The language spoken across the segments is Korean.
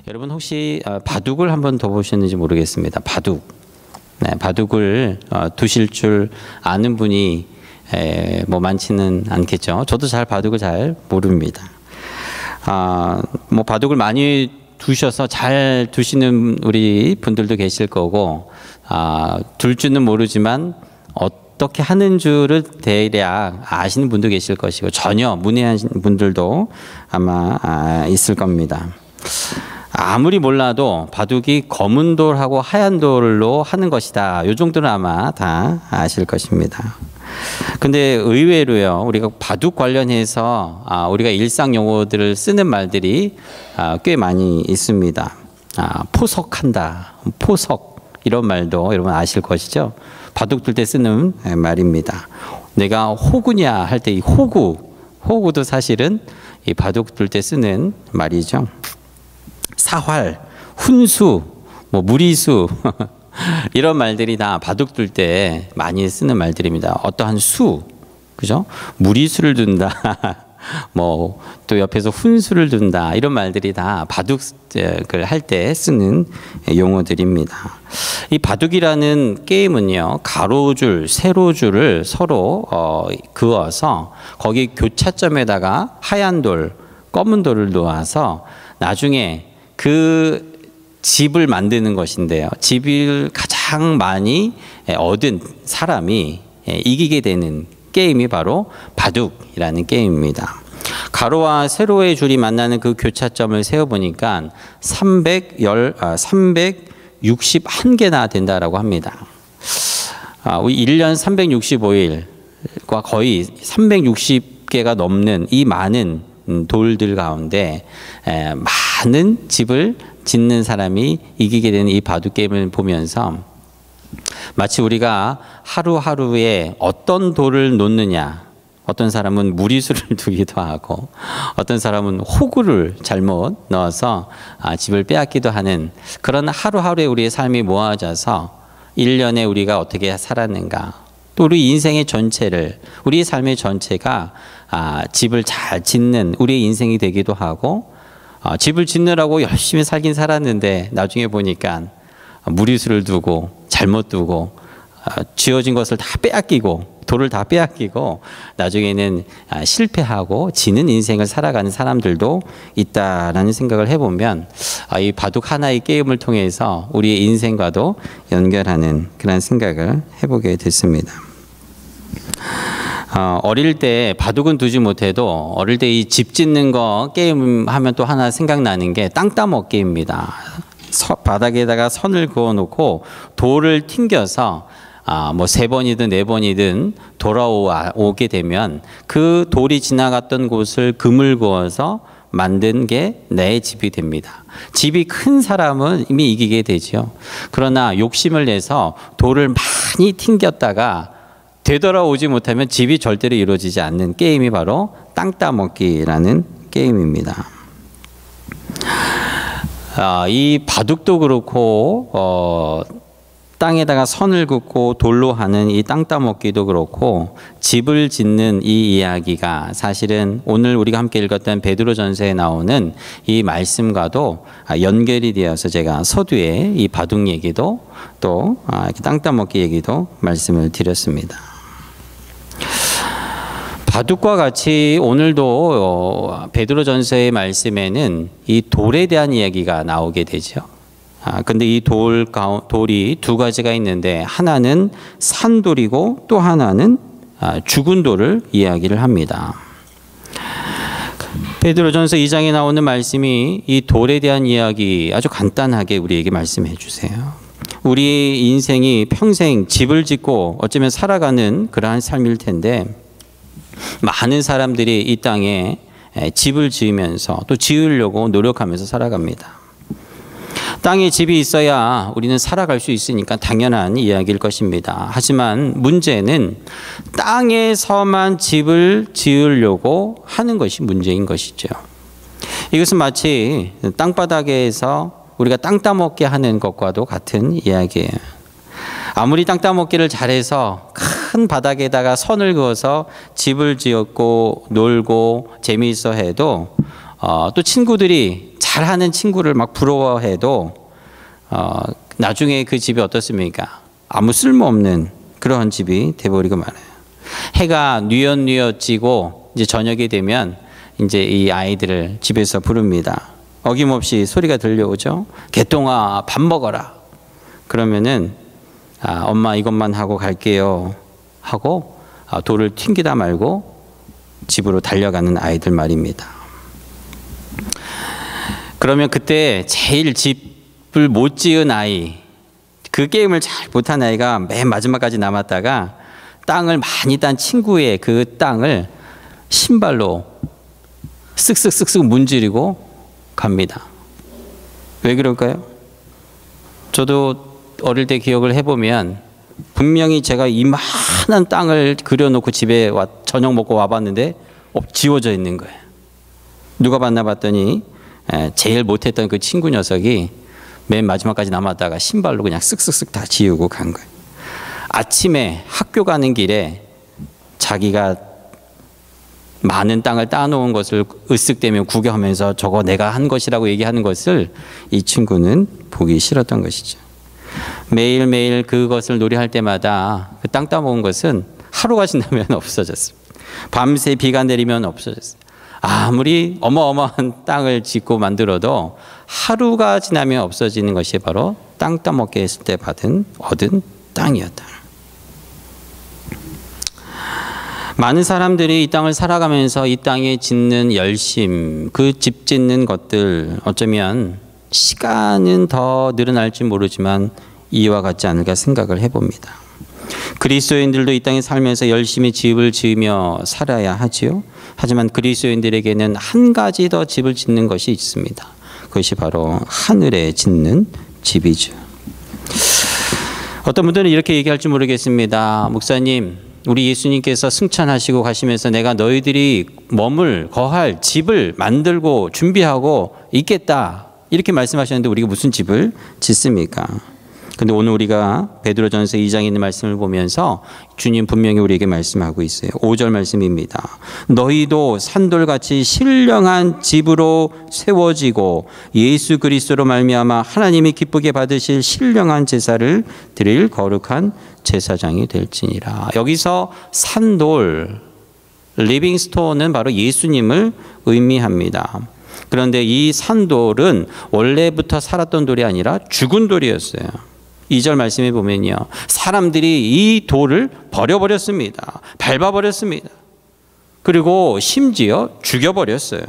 여러분 혹시 바둑을 한번 더 보셨는지 모르겠습니다. 바둑. 네, 바둑을 두실 줄 아는 분이 뭐 많지는 않겠죠. 저도 바둑을 잘 모릅니다. 뭐 바둑을 많이 두셔서 잘 두시는 우리 분들도 계실 거고, 둘 줄은 모르지만 어떻게 하는 줄을 대략 아시는 분도 계실 것이고, 전혀 문외한 분들도 아마 있을 겁니다. 아무리 몰라도 바둑이 검은 돌하고 하얀 돌로 하는 것이다. 이 정도는 아마 다 아실 것입니다. 근데 의외로요, 우리가 바둑 관련해서 우리가 일상 용어들을 쓰는 말들이 꽤 많이 있습니다. 포석한다, 포석, 이런 말도 여러분 아실 것이죠. 바둑 둘 때 쓰는 말입니다. 내가 호구냐 할 때 이 호구도 사실은 이 바둑 둘 때 쓰는 말이죠. 사활, 훈수, 뭐 무리수 이런 말들이 다 바둑 둘 때 많이 쓰는 말들입니다. 어떠한 수, 그죠? 무리수를 둔다, 뭐 또 옆에서 훈수를 둔다, 이런 말들이 다 바둑을 할 때 쓰는 용어들입니다. 이 바둑이라는 게임은요, 가로줄, 세로줄을 서로 그어서 거기 교차점에다가 하얀 돌, 검은 돌을 놓아서 나중에 그 집을 만드는 것인데요. 집을 가장 많이 얻은 사람이 이기게 되는 게임이 바로 바둑이라는 게임입니다. 가로와 세로의 줄이 만나는 그 교차점을 세어보니까 361개나 된다라고 합니다. 1년 365일과 거의 360개가 넘는 이 많은 돌들 가운데 많은 집을 짓는 사람이 이기게 되는 이 바둑 게임을 보면서 마치 우리가 하루하루에 어떤 돌을 놓느냐, 어떤 사람은 무리수를 두기도 하고 어떤 사람은 호구를 잘못 넣어서 집을 빼앗기도 하는 그런 하루하루에 우리의 삶이 모아져서 1년에 우리가 어떻게 살았는가, 또 우리 인생의 전체를, 우리의 삶의 전체가 집을 잘 짓는 우리의 인생이 되기도 하고, 집을 짓느라고 열심히 살긴 살았는데 나중에 보니까 무리수를 두고 잘못 두고 쥐어진 것을 다 빼앗기고 돌을 다 빼앗기고 나중에는 실패하고 지는 인생을 살아가는 사람들도 있다라는 생각을 해보면 이 바둑 하나의 게임을 통해서 우리의 인생과도 연결하는 그런 생각을 해보게 됐습니다. 어릴 때 바둑은 두지 못해도 어릴 때 이 집 짓는 거 게임 하면 또 하나 생각나는 게 땅 따먹기입니다. 바닥에다가 선을 그어 놓고 돌을 튕겨서 뭐 3번이든 4번이든 돌아오게 되면 그 돌이 지나갔던 곳을 금을 그어서 만든 게 내 집이 됩니다. 집이 큰 사람은 이미 이기게 되죠. 그러나 욕심을 내서 돌을 많이 튕겼다가 되돌아오지 못하면 집이 절대로 이루어지지 않는 게임이 바로 땅 따먹기라는 게임입니다. 이 바둑도 그렇고 땅에다가 선을 긋고 돌로 하는 이 땅 따먹기도 그렇고 집을 짓는 이 이야기가 사실은 오늘 우리가 함께 읽었던 베드로전서에 나오는 이 말씀과도 연결이 되어서 제가 서두에 이 바둑 얘기도 또 땅 따먹기 얘기도 말씀을 드렸습니다. 바둑과 같이 오늘도 베드로전서의 말씀에는 이 돌에 대한 이야기가 나오게 되죠. 근데 이 돌이 두 가지가 있는데 하나는 산돌이고 또 하나는 죽은 돌을 이야기를 합니다. 베드로전서 2장에 나오는 말씀이 이 돌에 대한 이야기 아주 간단하게 우리에게 말씀해 주세요. 우리 인생이 평생 집을 짓고 어쩌면 살아가는 그러한 삶일 텐데 많은 사람들이 이 땅에 집을 지으면서 또 지으려고 노력하면서 살아갑니다. 땅에 집이 있어야 우리는 살아갈 수 있으니까 당연한 이야기일 것입니다. 하지만 문제는 땅에서만 집을 지으려고 하는 것이 문제인 것이죠. 이것은 마치 땅바닥에서 우리가 땅 따먹게 하는 것과도 같은 이야기예요. 아무리 땅 따먹기를 잘해서 큰 바닥에다가 선을 그어서 집을 지었고 놀고 재미있어 해도 또 친구들이 잘하는 친구를 막 부러워해도 나중에 그 집이 어떻습니까? 아무 쓸모없는 그런 집이 돼버리고 말아요. 해가 뉘엿뉘엿 지고 이제 저녁이 되면 이제 이 아이들을 집에서 부릅니다. 어김없이 소리가 들려오죠. 개똥아 밥 먹어라. 그러면은 엄마 이것만 하고 갈게요 하고 돌을 튕기다 말고 집으로 달려가는 아이들 말입니다. 그러면 그때 제일 집을 못 지은 아이, 그 게임을 잘 못한 아이가 맨 마지막까지 남았다가 땅을 많이 딴 친구의 그 땅을 신발로 쓱쓱쓱쓱 문지르고 갑니다. 왜 그럴까요? 저도 어릴 때 기억을 해보면 분명히 제가 이만한 땅을 그려놓고 집에 저녁 먹고 와봤는데 지워져 있는 거예요. 누가 봤나 봤더니 제일 못했던 그 친구 녀석이 맨 마지막까지 남았다가 신발로 그냥 쓱쓱쓱 다 지우고 간 거예요. 아침에 학교 가는 길에 자기가 많은 땅을 따놓은 것을 으쓱대며 구경하면서 저거 내가 한 것이라고 얘기하는 것을 이 친구는 보기 싫었던 것이죠. 매일매일 그것을 놀이할 때마다 그 땅 따먹은 것은 하루가 지나면 없어졌습니다. 밤새 비가 내리면 없어졌어요. 아무리 어마어마한 땅을 짓고 만들어도 하루가 지나면 없어지는 것이 바로 땅 따먹게 했을 때 얻은 땅이었다. 많은 사람들이 이 땅을 살아가면서 이 땅에 짓는 열심, 그 집 짓는 것들 어쩌면 시간은 더 늘어날지 모르지만 이와 같지 않을까 생각을 해봅니다. 그리스도인들도 이 땅에 살면서 열심히 집을 지으며 살아야 하지요. 하지만 그리스도인들에게는 한 가지 더 집을 짓는 것이 있습니다. 그것이 바로 하늘에 짓는 집이죠. 어떤 분들은 이렇게 얘기할지 모르겠습니다. 목사님, 우리 예수님께서 승천하시고 가시면서 내가 너희들이 거할 집을 만들고 준비하고 있겠다 이렇게 말씀하셨는데 우리가 무슨 집을 짓습니까? 근데 오늘 우리가 베드로전서 2장에 있는 말씀을 보면서 주님 분명히 우리에게 말씀하고 있어요. 5절 말씀입니다. 너희도 산돌같이 신령한 집으로 세워지고 예수 그리스도로 말미암아 하나님이 기쁘게 받으실 신령한 제사를 드릴 거룩한 제사장이 될지니라. 여기서 산돌, 리빙스톤은 바로 예수님을 의미합니다. 그런데 이 산돌은 원래부터 살았던 돌이 아니라 죽은 돌이었어요. 2절 말씀에 보면요, 사람들이 이 돌을 버려버렸습니다. 밟아버렸습니다. 그리고 심지어 죽여버렸어요.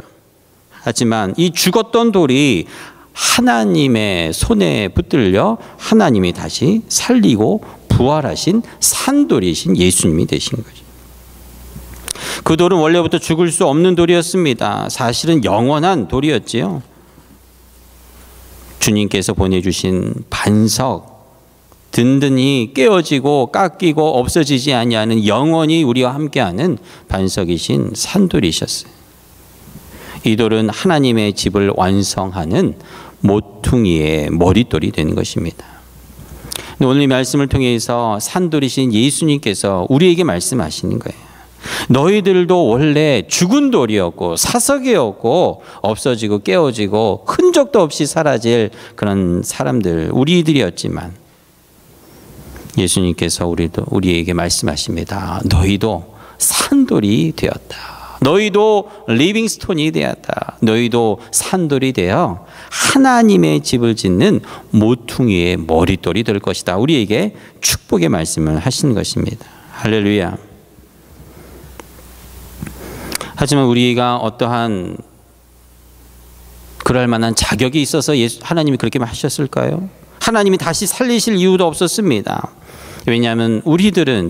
하지만 이 죽었던 돌이 하나님의 손에 붙들려 하나님이 다시 살리고 부활하신 산돌이신 예수님이 되신 거죠. 그 돌은 원래부터 죽을 수 없는 돌이었습니다. 사실은 영원한 돌이었지요. 주님께서 보내주신 반석, 든든히 깨어지고 깎이고 없어지지 아니하는 영원히 우리와 함께하는 반석이신 산돌이셨어요. 이 돌은 하나님의 집을 완성하는 모퉁이의 머릿돌이 되는 것입니다. 오늘 이 말씀을 통해서 산돌이신 예수님께서 우리에게 말씀하시는 거예요. 너희들도 원래 죽은 돌이었고 사석이었고 없어지고 깨어지고 흔적도 없이 사라질 그런 사람들, 우리들이었지만 예수님께서 우리에게 말씀하십니다. 너희도 산돌이 되었다. 너희도 리빙스톤이 되었다. 너희도 산돌이 되어 하나님의 집을 짓는 모퉁이의 머릿돌이 될 것이다. 우리에게 축복의 말씀을 하신 것입니다. 할렐루야. 하지만 우리가 어떠한 그럴 만한 자격이 있어서 하나님이 그렇게 하셨을까요? 하나님이 다시 살리실 이유도 없었습니다. 왜냐하면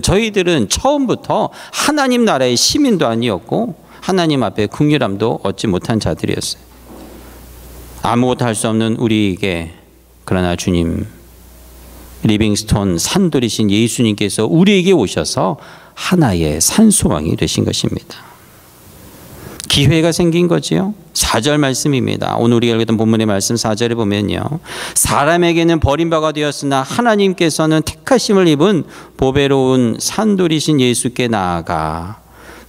저희들은 처음부터 하나님 나라의 시민도 아니었고 하나님 앞에 긍휼함도 얻지 못한 자들이었어요. 아무것도 할 수 없는 우리에게, 그러나 주님, 리빙스톤 산돌이신 예수님께서 우리에게 오셔서 하나의 산소망이 되신 것입니다. 기회가 생긴 거지요. 4절 말씀입니다. 오늘 우리가 읽었던 본문의 말씀 4절에 보면요, 사람에게는 버림바가 되었으나 하나님께서는 택하심을 입은 보배로운 산돌이신 예수께 나아가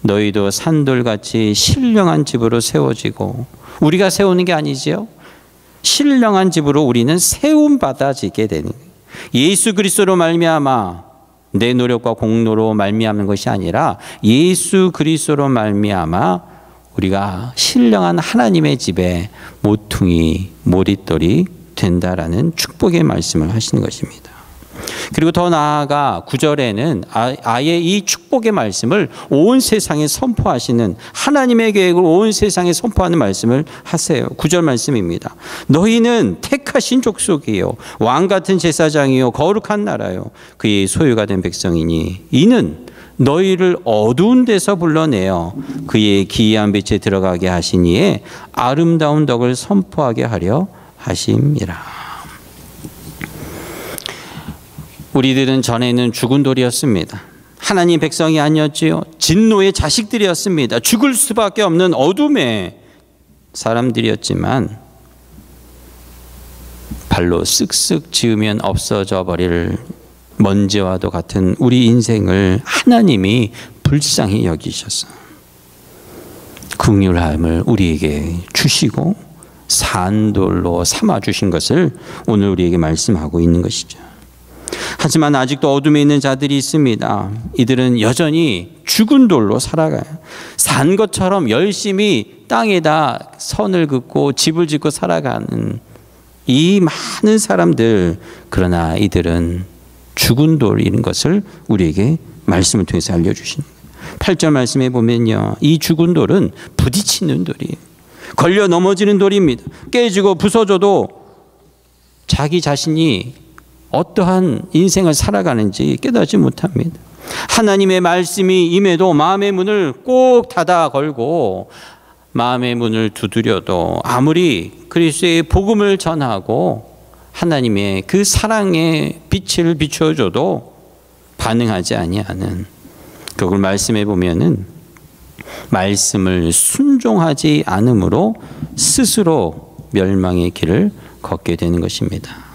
너희도 산돌같이 신령한 집으로 세워지고 우리가 세우는 게 아니지요. 신령한 집으로 우리는 세움받아지게 되는 거예요. 예수 그리스도로 말미암아 내 노력과 공로로 말미암는 것이 아니라 예수 그리스도로 말미암아 우리가 신령한 하나님의 집에 모퉁이 모릿돌이 된다라는 축복의 말씀을 하시는 것입니다. 그리고 더 나아가 9절에는 아예 이 축복의 말씀을 온 세상에 선포하시는, 하나님의 계획을 온 세상에 선포하는 말씀을 하세요. 9절 말씀입니다. 너희는 택하신 족속이요 왕 같은 제사장이요 거룩한 나라요 그의 소유가 된 백성이니 이는 너희를 어두운 데서 불러내어 그의 기이한 빛에 들어가게 하시니에 아름다운 덕을 선포하게 하려 하심이라. 우리들은 전에는 죽은 돌이었습니다. 하나님 백성이 아니었지요. 진노의 자식들이었습니다. 죽을 수밖에 없는 어둠의 사람들이었지만 발로 쓱쓱 지으면 없어져 버릴 먼지와도 같은 우리 인생을 하나님이 불쌍히 여기셔서 긍휼함을 우리에게 주시고 산돌로 삼아 주신 것을 오늘 우리에게 말씀하고 있는 것이죠. 하지만 아직도 어둠에 있는 자들이 있습니다. 이들은 여전히 죽은 돌로 살아가요. 산 것처럼 열심히 땅에다 선을 긋고 집을 짓고 살아가는 이 많은 사람들, 그러나 이들은 죽은 돌인 것을 우리에게 말씀을 통해서 알려주시는 거예요. 8절 말씀에 보면요, 이 죽은 돌은 부딪히는 돌이에요. 걸려 넘어지는 돌입니다. 깨지고 부서져도 자기 자신이 어떠한 인생을 살아가는지 깨닫지 못합니다. 하나님의 말씀이 임해도 마음의 문을 꼭 닫아 걸고 마음의 문을 두드려도 아무리 그리스도의 복음을 전하고 하나님의 그 사랑의 빛을 비춰줘도 반응하지 아니하는, 그걸 말씀해 보면은 말씀을 순종하지 않음으로 스스로 멸망의 길을 걷게 되는 것입니다.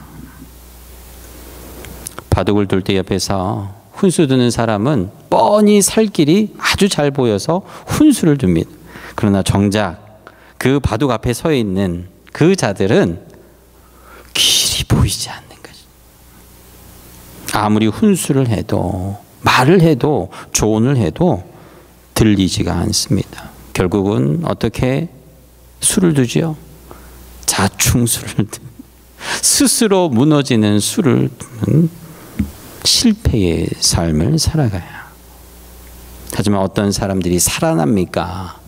바둑을 둘 때 옆에서 훈수 두는 사람은 뻔히 살 길이 아주 잘 보여서 훈수를 둡니다. 그러나 정작 그 바둑 앞에 서 있는 그 자들은 길이 보이지 않는 거죠. 아무리 훈수를 해도 말을 해도 조언을 해도 들리지가 않습니다. 결국은 어떻게 수를 두지요? 자충수를 스스로 무너지는 수를 두는 실패의 삶을 살아가요. 하지만 어떤 사람들이 살아납니까?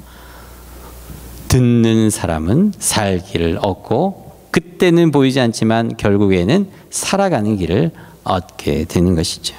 듣는 사람은 살 길을 얻고 그때는 보이지 않지만 결국에는 살아가는 길을 얻게 되는 것이죠.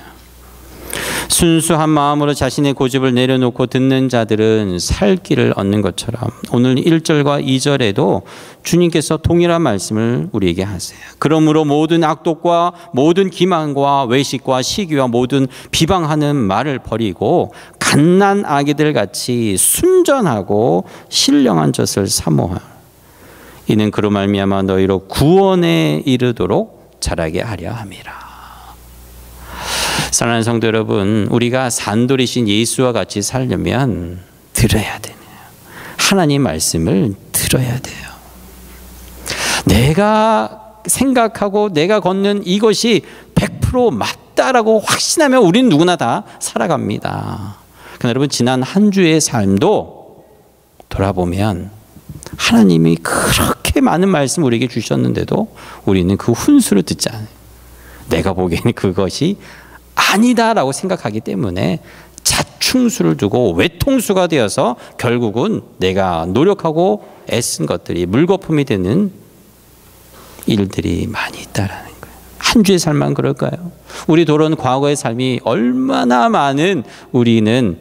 순수한 마음으로 자신의 고집을 내려놓고 듣는 자들은 살 길을 얻는 것처럼 오늘 1절과 2절에도 주님께서 동일한 말씀을 우리에게 하세요. 그러므로 모든 악독과 모든 기만과 외식과 시기와 모든 비방하는 말을 버리고 갓난 아기들 같이 순전하고 신령한 젖을 사모하라. 이는 그로 말미암아 너희로 구원에 이르도록 자라게 하려 함이라. 사랑하는 성도 여러분, 우리가 산돌이신 예수와 같이 살려면 들어야 되네요. 하나님 말씀을 들어야 돼요. 내가 생각하고 내가 걷는 이것이 100% 맞다라고 확신하면 우리는 누구나 다 살아갑니다. 그러나 여러분, 지난 한 주의 삶도 돌아보면 하나님이 그렇게 많은 말씀 우리에게 주셨는데도 우리는 그 훈수를 듣지 않아요. 내가 보기에는 그것이 아니다라고 생각하기 때문에 자충수를 두고 외통수가 되어서 결국은 내가 노력하고 애쓴 것들이 물거품이 되는 일들이 많이 있다라는 거예요. 한 주의 삶만 그럴까요? 우리 돌아온 과거의 삶이 얼마나 많은 우리는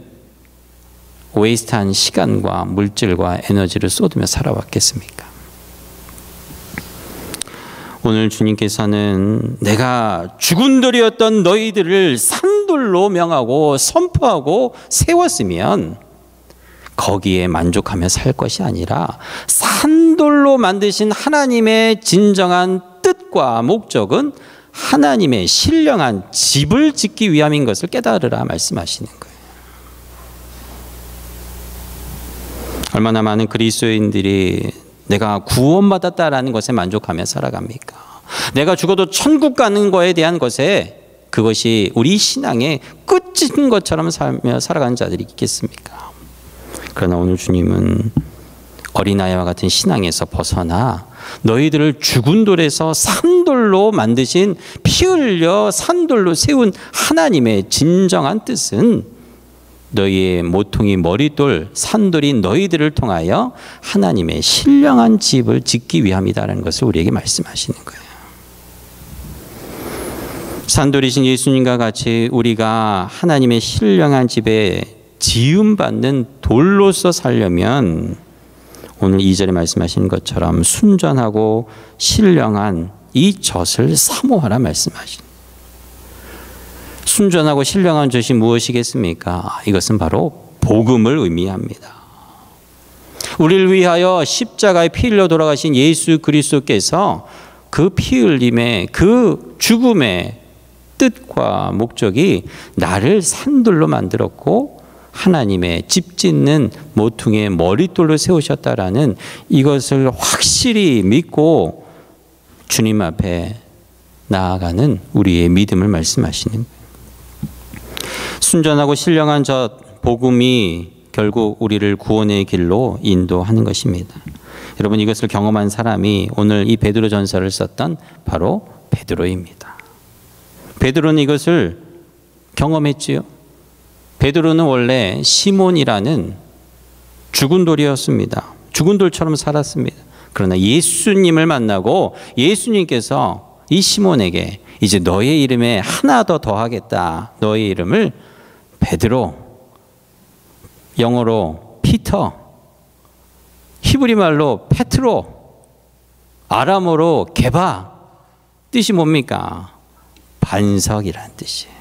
웨이스트한 시간과 물질과 에너지를 쏟으며 살아왔겠습니까? 오늘 주님께서는 내가 죽은 돌이었던 너희들을 산돌로 명하고 선포하고 세웠으면 거기에 만족하며 살 것이 아니라 산돌로 만드신 하나님의 진정한 뜻과 목적은 하나님의 신령한 집을 짓기 위함인 것을 깨달으라 말씀하시는 거예요. 얼마나 많은 그리스도인들이 내가 구원받았다라는 것에 만족하며 살아갑니까? 내가 죽어도 천국 가는 거에 대한 것에 그것이 우리 신앙의 끝인 것처럼 살며 살아가는 자들이 있겠습니까? 그러나 오늘 주님은 어린아이와 같은 신앙에서 벗어나 너희들을 죽은 돌에서 산돌로 만드신, 피 흘려 산돌로 세운 하나님의 진정한 뜻은 너희의 모퉁이 머릿돌 산돌인 너희들을 통하여 하나님의 신령한 집을 짓기 위함이다라는 것을 우리에게 말씀하시는 거예요. 산돌이신 예수님과 같이 우리가 하나님의 신령한 집에 지음받는 돌로서 살려면 오늘 2절에 말씀하신 것처럼 순전하고 신령한 이 젖을 사모하라 말씀하신. 순전하고 신령한 젖이 무엇이겠습니까? 이것은 바로 복음을 의미합니다. 우리를 위하여 십자가에 피 흘려 돌아가신 예수 그리스도께서 그 피 흘림의 그 죽음의 뜻과 목적이 나를 산돌로 만들었고 하나님의 집 짓는 모퉁이의 머릿돌로 세우셨다라는 이것을 확실히 믿고 주님 앞에 나아가는 우리의 믿음을 말씀하시는 거예요. 순전하고 신령한 저 복음이 결국 우리를 구원의 길로 인도하는 것입니다. 여러분, 이것을 경험한 사람이 오늘 이 베드로 전서를 썼던 바로 베드로입니다. 베드로는 이것을 경험했지요. 베드로는 원래 시몬이라는 죽은 돌이었습니다. 죽은 돌처럼 살았습니다. 그러나 예수님을 만나고 예수님께서 이 시몬에게 이제 너의 이름에 하나 더 더하겠다. 너의 이름을 베드로, 영어로 피터, 히브리 말로 페트로, 아람어로 게바, 뜻이 뭡니까? 반석이란 뜻이에요.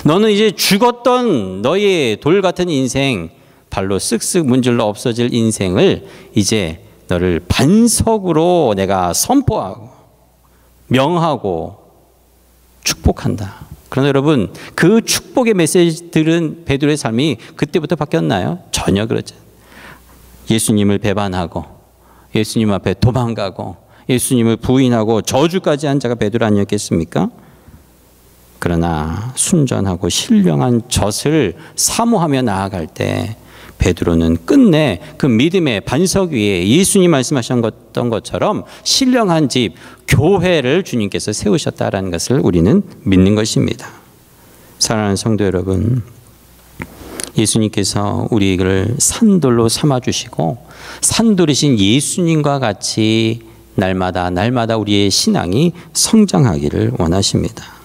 너는 이제 죽었던 너의 돌 같은 인생, 발로 쓱쓱 문질러 없어질 인생을 이제 너를 반석으로 내가 선포하고 명하고 축복한다. 그러나 여러분, 그 축복의 메시지 들은 베드로의 삶이 그때부터 바뀌었나요? 전혀 그렇지 않아요. 예수님을 배반하고 예수님 앞에 도망가고 예수님을 부인하고 저주까지 한 자가 베드로 아니었겠습니까? 그러나 순전하고 신령한 젖을 사모하며 나아갈 때 베드로는 끝내 그 믿음의 반석 위에 예수님 말씀하셨던 것처럼 신령한 집, 교회를 주님께서 세우셨다라는 것을 우리는 믿는 것입니다. 사랑하는 성도 여러분, 예수님께서 우리를 산돌로 삼아주시고 산돌이신 예수님과 같이 날마다 우리의 신앙이 성장하기를 원하십니다.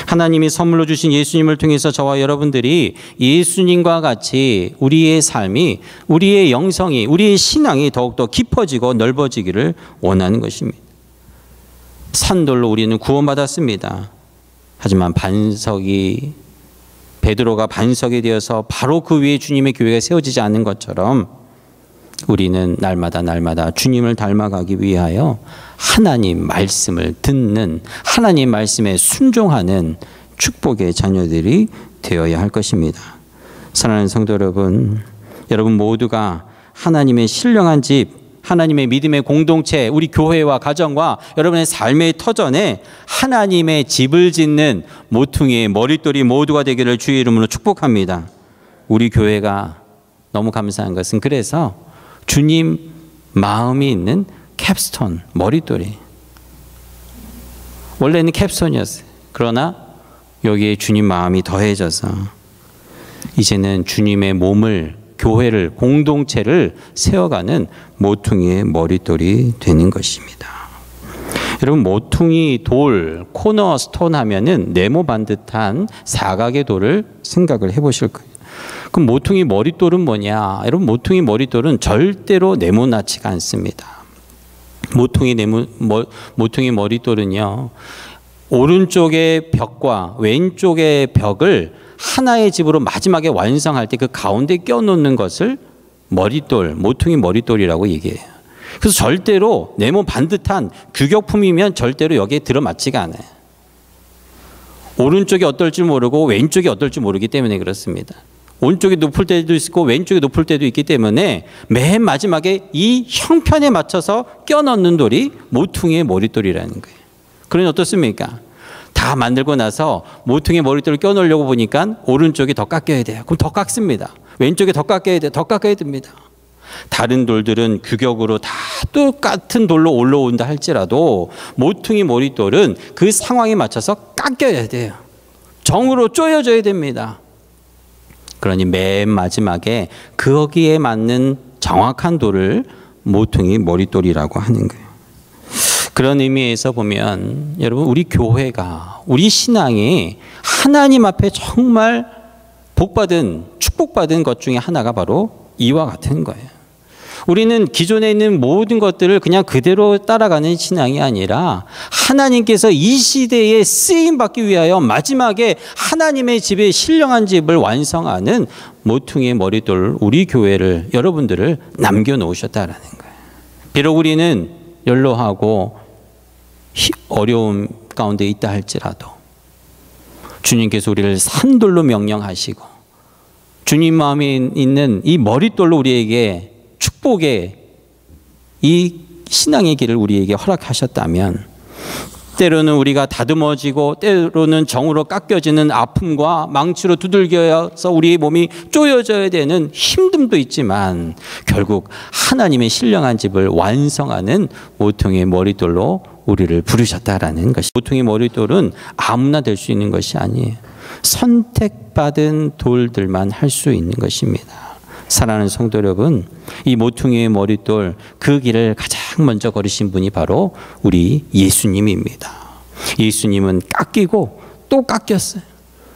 하나님이 선물로 주신 예수님을 통해서 저와 여러분들이 예수님과 같이 우리의 삶이, 우리의 영성이, 우리의 신앙이 더욱더 깊어지고 넓어지기를 원하는 것입니다. 산돌로 우리는 구원받았습니다. 하지만 베드로가 반석이 되어서 바로 그 위에 주님의 교회가 세워지지 않는 것처럼 우리는 날마다 주님을 닮아가기 위하여 하나님 말씀을 듣는, 하나님 말씀에 순종하는 축복의 자녀들이 되어야 할 것입니다. 사랑하는 성도 여러분, 여러분 모두가 하나님의 신령한 집, 하나님의 믿음의 공동체, 우리 교회와 가정과 여러분의 삶의 터전에 하나님의 집을 짓는 모퉁이의 머릿돌이 모두가 되기를 주의 이름으로 축복합니다. 우리 교회가 너무 감사한 것은 그래서 주님 마음이 있는 캡스톤, 머릿돌이 원래는 캡스톤이었어요. 그러나 여기에 주님 마음이 더해져서 이제는 주님의 몸을, 교회를, 공동체를 세워가는 모퉁이의 머릿돌이 되는 것입니다. 여러분, 모퉁이 돌, 코너스톤 하면은 네모 반듯한 사각의 돌을 생각을 해보실 거예요. 그럼 모퉁이 머릿돌은 뭐냐? 여러분, 모퉁이 머릿돌은 절대로 네모나지가 않습니다. 모퉁이 머릿돌은요, 오른쪽의 벽과 왼쪽의 벽을 하나의 집으로 마지막에 완성할 때 그 가운데 껴놓는 것을 머릿돌, 모퉁이 머릿돌이라고 얘기해요. 그래서 절대로 네모 반듯한 규격품이면 절대로 여기에 들어맞지가 않아요. 오른쪽이 어떨지 모르고 왼쪽이 어떨지 모르기 때문에 그렇습니다. 오른쪽이 높을 때도 있고 왼쪽이 높을 때도 있기 때문에 맨 마지막에 이 형편에 맞춰서 껴넣는 돌이 모퉁이의 머릿돌이라는 거예요. 그러니 어떻습니까? 다 만들고 나서 모퉁이의 머릿돌을 껴넣으려고 보니까 오른쪽이 더 깎여야 돼요. 그럼 더 깎습니다. 왼쪽이 더 깎여야 돼요. 더 깎아야 됩니다. 다른 돌들은 규격으로 다 똑같은 돌로 올라온다 할지라도 모퉁이 머릿돌은 그 상황에 맞춰서 깎여야 돼요. 정으로 쪼여져야 됩니다. 그러니 맨 마지막에 거기에 맞는 정확한 돌을 모퉁이 머릿돌이라고 하는 거예요. 그런 의미에서 보면 여러분, 우리 교회가, 우리 신앙이 하나님 앞에 정말 복받은, 축복받은 것 중에 하나가 바로 이와 같은 거예요. 우리는 기존에 있는 모든 것들을 그냥 그대로 따라가는 신앙이 아니라 하나님께서 이 시대에 쓰임받기 위하여 마지막에 하나님의 집에 신령한 집을 완성하는 모퉁이의 머릿돌, 우리 교회를, 여러분들을 남겨놓으셨다라는 거예요. 비록 우리는 연로하고 어려움 가운데 있다 할지라도 주님께서 우리를 산돌로 명령하시고 주님 마음에 있는 이 머릿돌로 우리에게 축복의 이 신앙의 길을 우리에게 허락하셨다면, 때로는 우리가 다듬어지고 때로는 정으로 깎여지는 아픔과 망치로 두들겨서 우리의 몸이 쪼여져야 되는 힘듦도 있지만 결국 하나님의 신령한 집을 완성하는 모퉁이의 머릿돌로 우리를 부르셨다라는 것이, 모퉁이 머릿돌은 아무나 될 수 있는 것이 아니에요. 선택받은 돌들만 할 수 있는 것입니다. 사랑하는 성도 여러분, 이 모퉁이의 머릿돌, 그 길을 가장 먼저 걸으신 분이 바로 우리 예수님입니다. 예수님은 깎이고 또 깎였어요.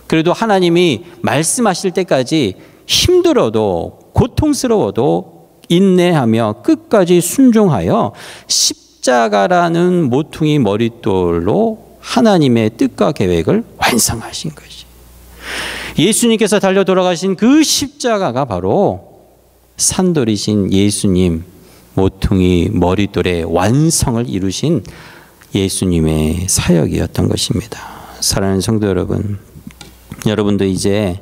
그래도 하나님이 말씀하실 때까지 힘들어도 고통스러워도 인내하며 끝까지 순종하여 십자가라는 모퉁이 머릿돌로 하나님의 뜻과 계획을 완성하신 것이, 예수님께서 달려 돌아가신 그 십자가가 바로 산돌이신 예수님 모퉁이 머릿돌의 완성을 이루신 예수님의 사역이었던 것입니다. 사랑하는 성도 여러분, 여러분도 이제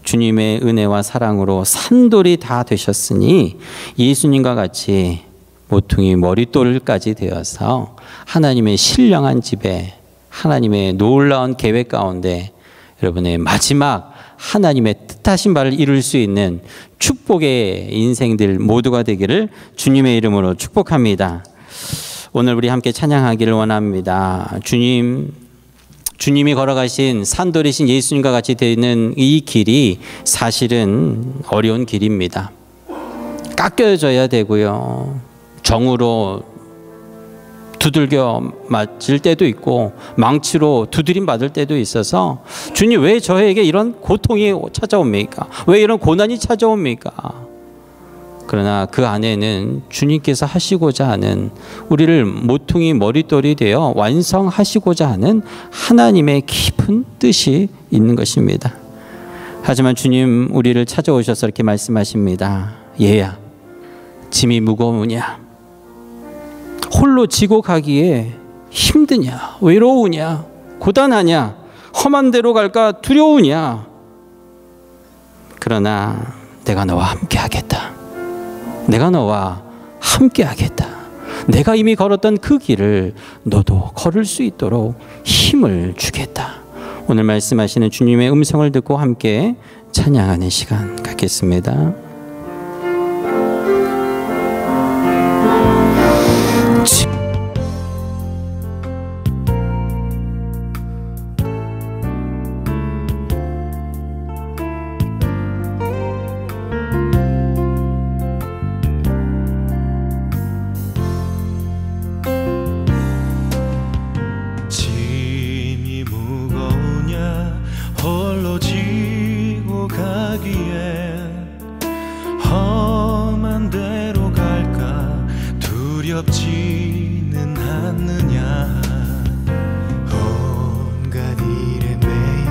주님의 은혜와 사랑으로 산돌이 다 되셨으니 예수님과 같이 모퉁이 머릿돌까지 되어서 하나님의 신령한 집에, 하나님의 놀라운 계획 가운데 여러분의 마지막 하나님의 뜻하신 바를 이룰 수 있는 축복의 인생들 모두가 되기를 주님의 이름으로 축복합니다. 오늘 우리 함께 찬양하기를 원합니다. 주님이 걸어가신 산돌이신 예수님과 같이 되는 이 길이 사실은 어려운 길입니다. 깎여져야 되고요, 정으로 두들겨 맞을 때도 있고 망치로 두드림 받을 때도 있어서, 주님 왜 저에게 이런 고통이 찾아옵니까? 왜 이런 고난이 찾아옵니까? 그러나 그 안에는 주님께서 하시고자 하는, 우리를 모퉁이 머릿돌이 되어 완성하시고자 하는 하나님의 깊은 뜻이 있는 것입니다. 하지만 주님 우리를 찾아오셔서 이렇게 말씀하십니다. 얘야, 짐이 무거우냐? 홀로 지고 가기에 힘드냐? 외로우냐? 고단하냐? 험한 데로 갈까 두려우냐? 그러나 내가 너와 함께 하겠다. 내가 너와 함께 하겠다. 내가 이미 걸었던 그 길을 너도 걸을 수 있도록 힘을 주겠다. 오늘 말씀하시는 주님의 음성을 듣고 함께 찬양하는 시간 갖겠습니다. 짐이 무거우냐 홀로 지고 가기엔 험한 데로 갈까 두렵지는 않느냐 온갖 일에 매여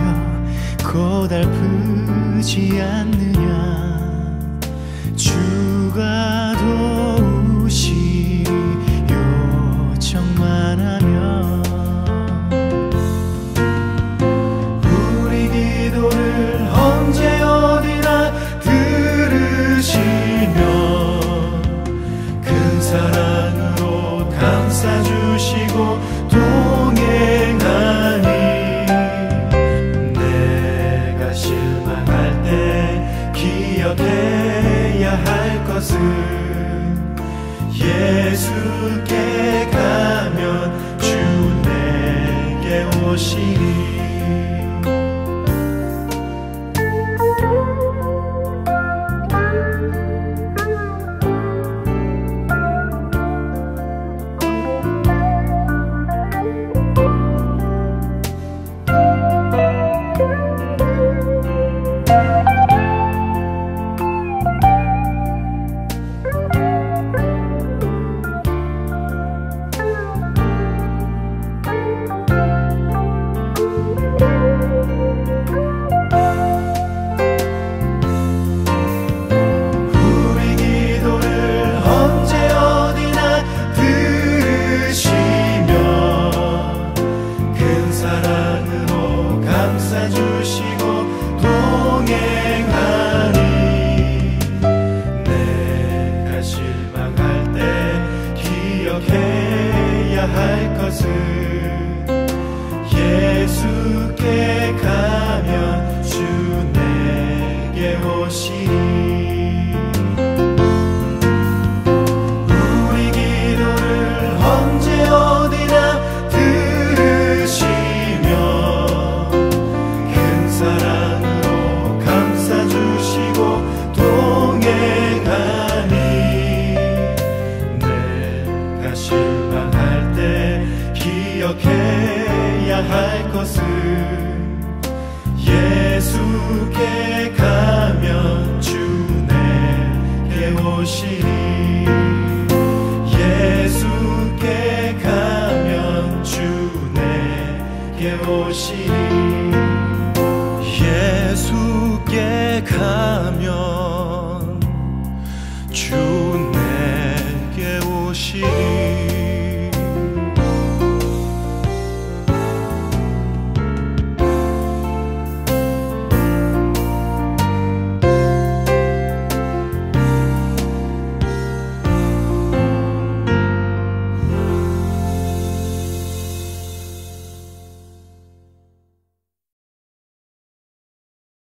고달프지 않느냐 주가 도우시 요청만 하면 우리 기도를 언제 어디나 오시리. 예수께 가면 주 내게 오시리. 우리 기도를 언제 어디나 들으시며 큰 사랑으로 감싸주시고 동행하니 내가 실망할 때 기억해야 할 것은 예수께 가면 주 내게 오시리. 예수께 가면 주 내게 오시리.